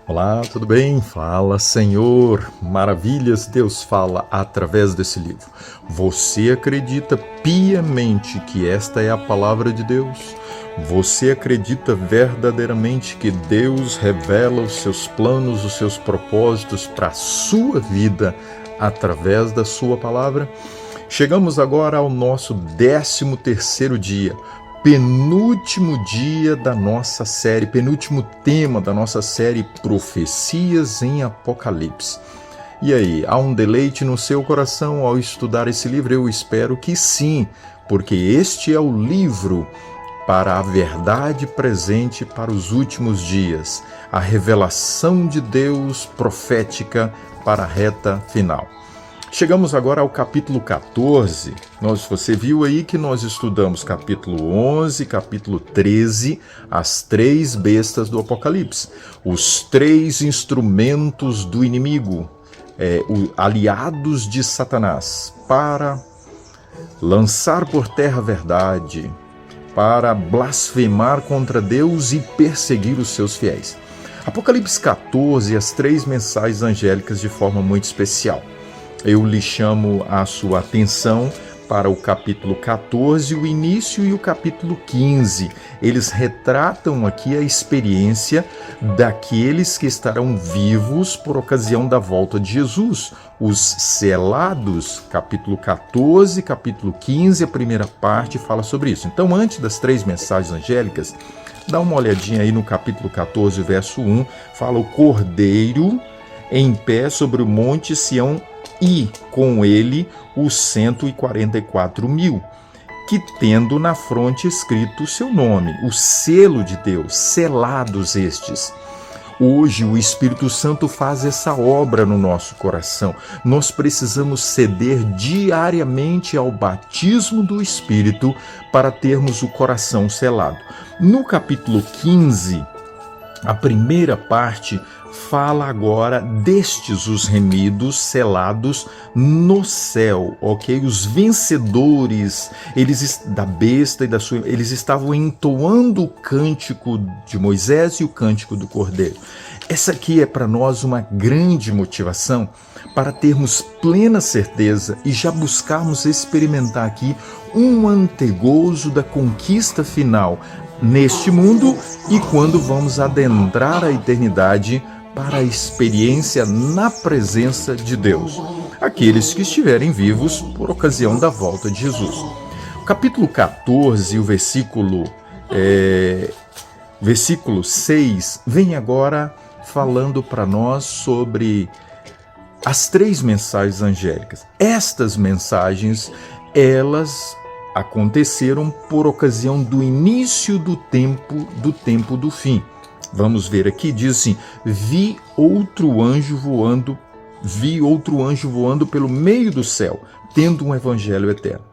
Olá, tudo bem? Fala, Senhor. Maravilhas Deus fala através desse livro. Você acredita piamente que esta é a palavra de Deus? Você acredita verdadeiramente que Deus revela os seus planos, os seus propósitos para a sua vida através da sua palavra? Chegamos agora ao nosso 13º dia, penúltimo dia da nossa série, penúltimo tema da nossa série Profecias em Apocalipse. E aí, há um deleite no seu coração ao estudar esse livro? Eu espero que sim, porque este é o livro para a verdade presente para os últimos dias, a revelação de Deus profética para a reta final. Chegamos agora ao capítulo 14. Você viu aí que nós estudamos capítulo 11, capítulo 13, as três bestas do Apocalipse, os três instrumentos do inimigo, aliados de Satanás, para lançar por terra a verdade, para blasfemar contra Deus e perseguir os seus fiéis. Apocalipse 14, as três mensagens angélicas de forma muito especial. Eu lhe chamo a sua atenção para o capítulo 14, o início, e o capítulo 15. Eles retratam aqui a experiência daqueles que estarão vivos por ocasião da volta de Jesus. Os selados, capítulo 14, capítulo 15, a primeira parte fala sobre isso. Então, antes das três mensagens angélicas, dá uma olhadinha aí no capítulo 14, verso 1, fala o Cordeiro em pé sobre o monte Sião, e com ele os 144.000, que tendo na fronte escrito o seu nome, o selo de Deus, selados estes. Hoje o Espírito Santo faz essa obra no nosso coração. Nós precisamos ceder diariamente ao batismo do Espírito para termos o coração selado. No capítulo 15, a primeira parte fala agora destes os remidos, selados no céu, ok? Os vencedores, da besta e da sua, eles estavam entoando o cântico de Moisés e o cântico do Cordeiro. Essa aqui é para nós uma grande motivação para termos plena certeza e já buscarmos experimentar aqui um antegozo da conquista final neste mundo e quando vamos adentrar a eternidade para a experiência na presença de Deus, aqueles que estiverem vivos por ocasião da volta de Jesus. O capítulo 14, o versículo 6, vem agora falando para nós sobre as três mensagens angélicas. Estas mensagens, elas aconteceram por ocasião do início do tempo do fim. Vamos ver aqui, diz assim: vi outro anjo voando pelo meio do céu, tendo um evangelho eterno.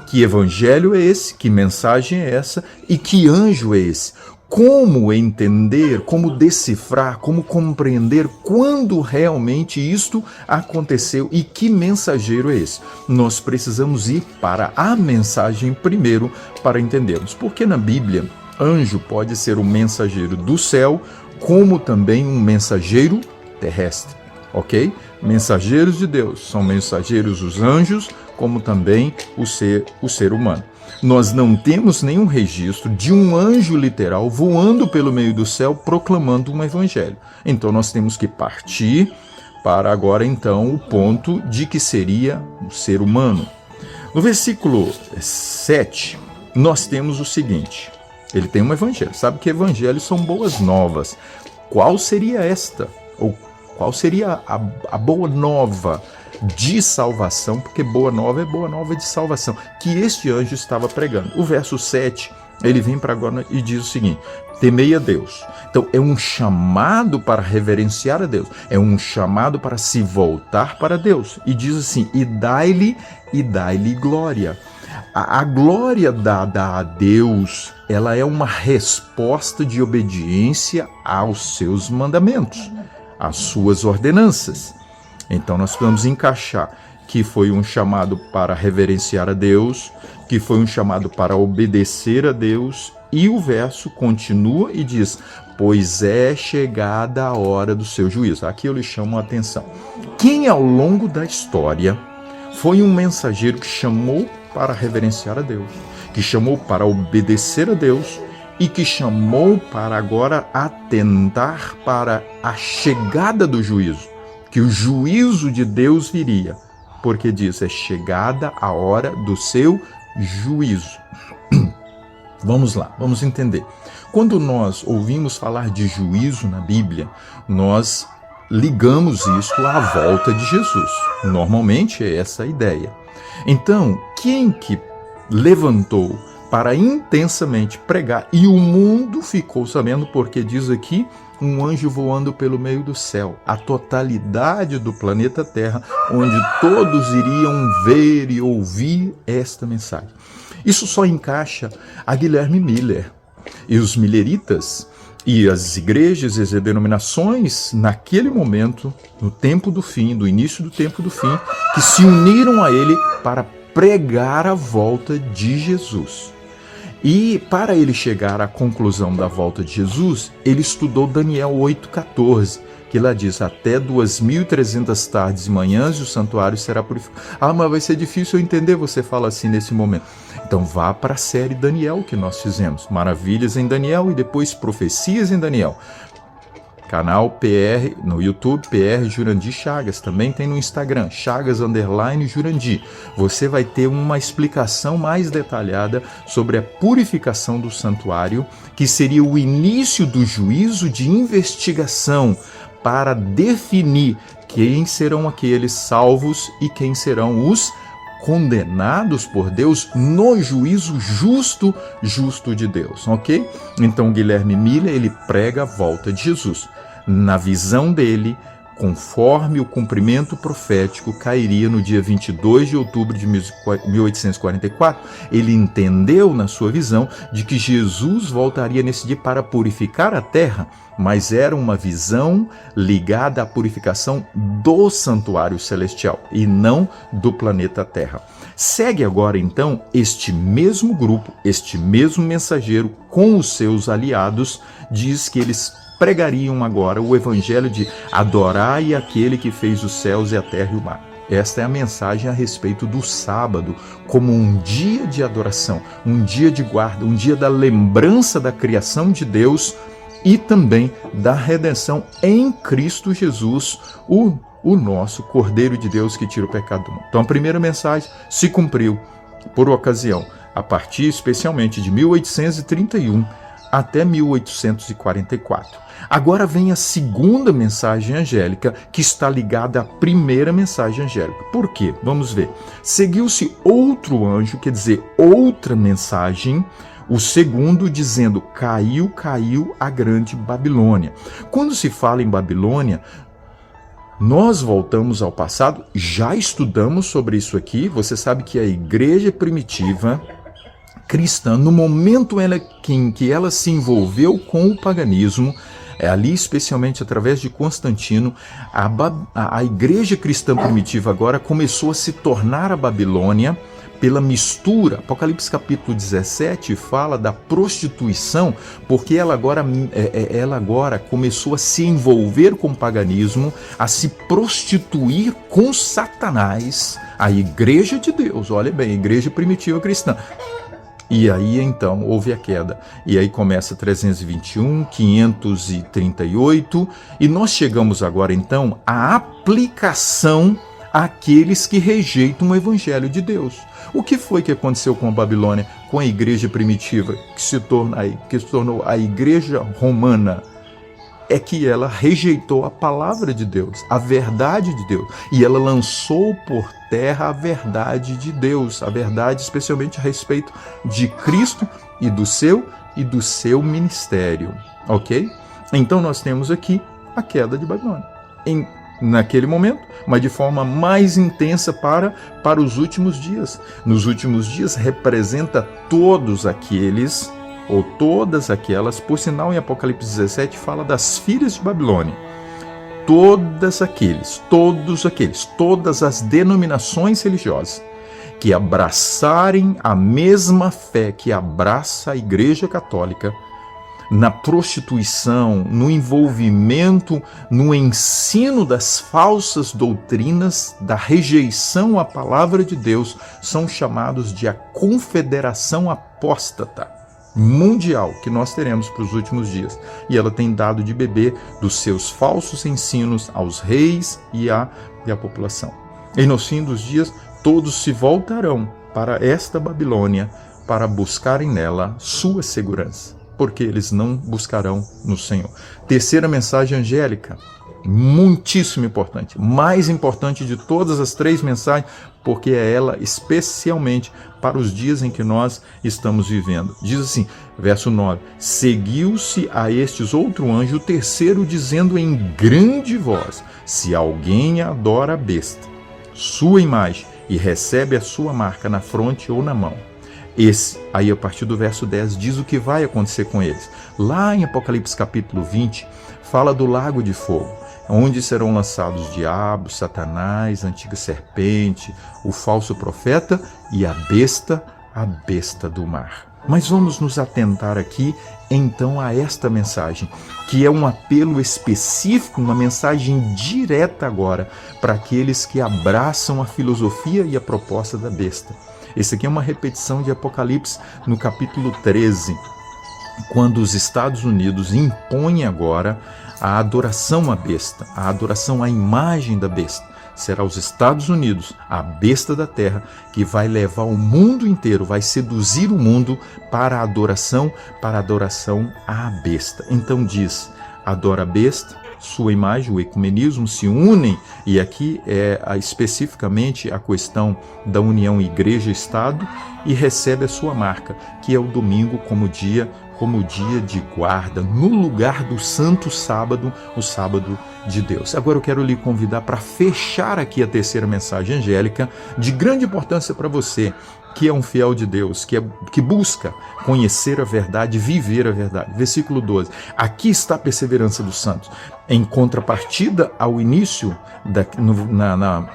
Que evangelho é esse? Que mensagem é essa? E que anjo é esse? Como entender, como decifrar, como compreender quando realmente isto aconteceu e que mensageiro é esse? Nós precisamos ir para a mensagem primeiro para entendermos. Porque na Bíblia, anjo pode ser um mensageiro do céu, como também um mensageiro terrestre, ok? Mensageiros de Deus são mensageiros os anjos, como também o ser humano. Nós não temos nenhum registro de um anjo literal voando pelo meio do céu proclamando um evangelho. Então nós temos que partir para agora então o ponto de que seria o ser humano. No versículo 7, nós temos o seguinte: ele tem um evangelho. Sabe que evangelhos são boas novas. Qual seria esta? Ou qual seria a boa nova de salvação? Porque boa nova é boa nova de salvação, que este anjo estava pregando. O verso 7, ele vem para agora e diz o seguinte: temei a Deus. Então é um chamado para reverenciar a Deus, é um chamado para se voltar para Deus. E diz assim: e dai-lhe glória. A glória dada a Deus, ela é uma resposta de obediência aos seus mandamentos, às suas ordenanças. Então nós precisamos encaixar que foi um chamado para reverenciar a Deus, que foi um chamado para obedecer a Deus, e o verso continua e diz: pois é chegada a hora do seu juízo. Aqui eu lhe chamo a atenção. Quem ao longo da história foi um mensageiro que chamou para reverenciar a Deus, que chamou para obedecer a Deus e que chamou para agora atentar para a chegada do juízo, que o juízo de Deus viria, porque diz: é chegada a hora do seu juízo. Vamos lá, vamos entender. Quando nós ouvimos falar de juízo na Bíblia, nós ligamos isto à volta de Jesus. Normalmente é essa a ideia. Então, quem que levantou para intensamente pregar, e o mundo ficou sabendo, porque diz aqui, um anjo voando pelo meio do céu, a totalidade do planeta Terra, onde todos iriam ver e ouvir esta mensagem. Isso só encaixa a Guilherme Miller e os milleritas e as igrejas e as denominações naquele momento, no tempo do fim, do início do tempo do fim, que se uniram a ele para pregar a volta de Jesus. E para ele chegar à conclusão da volta de Jesus, ele estudou Daniel 8,14, que lá diz: até 2.300 tardes e manhãs e o santuário será purificado. Ah, mas vai ser difícil eu entender, você fala assim nesse momento. Então vá para a série Daniel que nós fizemos, Maravilhas em Daniel e depois Profecias em Daniel. Canal PR, no YouTube, PR Jurandir Chagas. Também tem no Instagram, Chagas_Jurandir. Você vai ter uma explicação mais detalhada sobre a purificação do santuário, que seria o início do juízo de investigação para definir quem serão aqueles salvos e quem serão os condenados por Deus no juízo justo de Deus, ok? Então Guilherme Miller, ele prega a volta de Jesus. Na visão dele, conforme o cumprimento profético cairia no dia 22 de outubro de 1844, ele entendeu na sua visão de que Jesus voltaria nesse dia para purificar a terra, mas era uma visão ligada à purificação do santuário celestial e não do planeta Terra. Segue agora então este mesmo grupo, este mesmo mensageiro com os seus aliados, diz que eles pregariam agora o evangelho de adorai aquele que fez os céus e a terra e o mar. Esta é a mensagem a respeito do sábado como um dia de adoração, um dia de guarda, um dia da lembrança da criação de Deus e também da redenção em Cristo Jesus, o nosso Cordeiro de Deus que tira o pecado do mundo. Então a primeira mensagem se cumpriu por ocasião, a partir especialmente de 1831 até 1844. Agora vem a segunda mensagem angélica, que está ligada à primeira mensagem angélica. Por quê? Vamos ver. Seguiu-se outro anjo, quer dizer, outra mensagem, o segundo dizendo: caiu a grande Babilônia. Quando se fala em Babilônia, nós voltamos ao passado, já estudamos sobre isso aqui. Você sabe que a igreja primitiva cristã, no momento em que ela se envolveu com o paganismo, ali especialmente através de Constantino, a igreja cristã primitiva agora começou a se tornar a Babilônia pela mistura. Apocalipse capítulo 17 fala da prostituição, porque ela agora começou a se envolver com o paganismo, a se prostituir com Satanás, a igreja de Deus. Olha bem, a igreja primitiva cristã. E aí então houve a queda. E aí começa 321, 538, e nós chegamos agora então à aplicação àqueles que rejeitam o evangelho de Deus. O que foi que aconteceu com a Babilônia, com a igreja primitiva, que se tornou a igreja romana? É que ela rejeitou a palavra de Deus, a verdade de Deus, e ela lançou por terra a verdade de Deus, a verdade especialmente a respeito de Cristo e do seu ministério, ok? Então nós temos aqui a queda de Babilônia, naquele momento, mas de forma mais intensa para os últimos dias. Nos últimos dias representa todos aqueles, ou todas aquelas, por sinal em Apocalipse 17 fala das filhas de Babilônia. todos aqueles, todas as denominações religiosas que abraçarem a mesma fé que abraça a Igreja Católica, na prostituição, no envolvimento, no ensino das falsas doutrinas, da rejeição à palavra de Deus, são chamados de a Confederação Apóstata Mundial, que nós teremos para os últimos dias. E ela tem dado de beber dos seus falsos ensinos aos reis e à população. E no fim dos dias, todos se voltarão para esta Babilônia para buscarem nela sua segurança, porque eles não buscarão no Senhor. Terceira mensagem angélica, muitíssimo importante, mais importante de todas as 3 mensagens, porque é ela especialmente para os dias em que nós estamos vivendo. Diz assim, verso 9, seguiu-se a estes outro anjo, o terceiro, dizendo em grande voz, se alguém adora a besta, sua imagem, e recebe a sua marca na fronte ou na mão, esse, aí a partir do verso 10, diz o que vai acontecer com eles. Lá em Apocalipse capítulo 20, fala do lago de fogo, onde serão lançados o diabo, Satanás, a antiga serpente, o falso profeta e a besta do mar. Mas vamos nos atentar aqui, então, a esta mensagem, que é um apelo específico, uma mensagem direta agora, para aqueles que abraçam a filosofia e a proposta da besta. Esse aqui é uma repetição de Apocalipse no capítulo 13, quando os Estados Unidos impõem agora a adoração à besta, a adoração à imagem da besta. Será os Estados Unidos, a besta da terra, que vai levar o mundo inteiro, vai seduzir o mundo para a adoração à besta. Então diz, adora a besta, sua imagem, o ecumenismo, se unem, e aqui é especificamente a questão da união igreja-estado, e recebe a sua marca, que é o domingo como dia de guarda, no lugar do santo sábado, o sábado de Deus. Agora eu quero lhe convidar para fechar aqui a terceira mensagem angélica, de grande importância para você, que é um fiel de Deus, que busca conhecer a verdade, viver a verdade. Versículo 12. Aqui está a perseverança dos santos. Em contrapartida ao início, na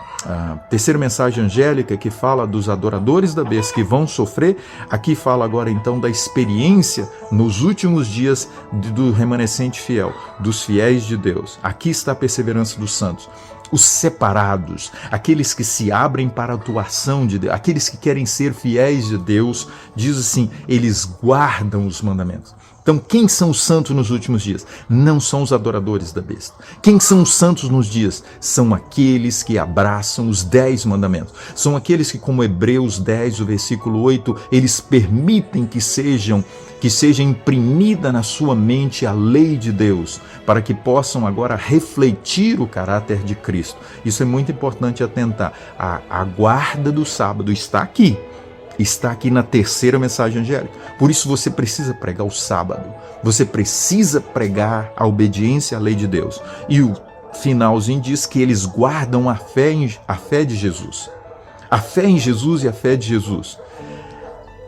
terceira mensagem angélica, que fala dos adoradores da besta que vão sofrer, aqui fala agora então da experiência nos últimos dias do remanescente fiel, dos fiéis de Deus. Aqui está a perseverança dos santos. Os separados, aqueles que se abrem para a atuação de Deus, aqueles que querem ser fiéis de Deus, diz assim, eles guardam os mandamentos. Então, quem são os santos nos últimos dias? Não são os adoradores da besta. Quem são os santos nos dias? São aqueles que abraçam os 10 mandamentos. São aqueles que, como Hebreus 10, o versículo 8, eles permitem que seja imprimida na sua mente a lei de Deus, para que possam agora refletir o caráter de Cristo. Isso é muito importante atentar. A guarda do sábado está aqui na terceira mensagem angélica. Por isso você precisa pregar o sábado, você precisa pregar a obediência à lei de Deus. E o finalzinho diz que eles guardam a fé de Jesus. A fé em Jesus e a fé de Jesus.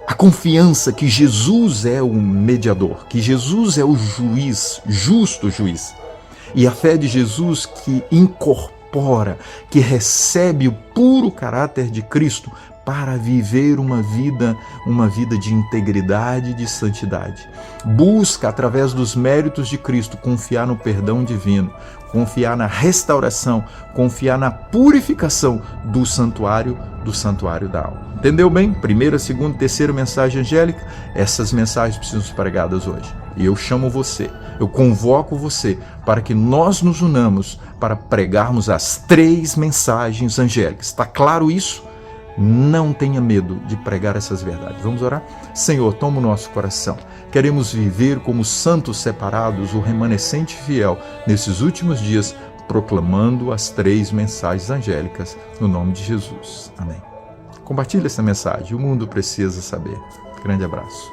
A confiança que Jesus é o mediador, que Jesus é o juiz, justo juiz. E a fé de Jesus que incorpora, que recebe o puro caráter de Cristo para viver uma vida de integridade e de santidade. Busca, através dos méritos de Cristo, confiar no perdão divino, confiar na restauração, confiar na purificação do santuário da alma. Entendeu bem? Primeira, segunda, terceira mensagem angélica, essas mensagens precisam ser pregadas hoje. E eu chamo você, eu convoco você para que nós nos unamos para pregarmos as 3 mensagens angélicas. Está claro isso? Não tenha medo de pregar essas verdades. Vamos orar? Senhor, toma o nosso coração. Queremos viver como santos separados, o remanescente fiel, nesses últimos dias, proclamando as 3 mensagens angélicas, no nome de Jesus. Amém. Compartilhe essa mensagem, o mundo precisa saber. Grande abraço.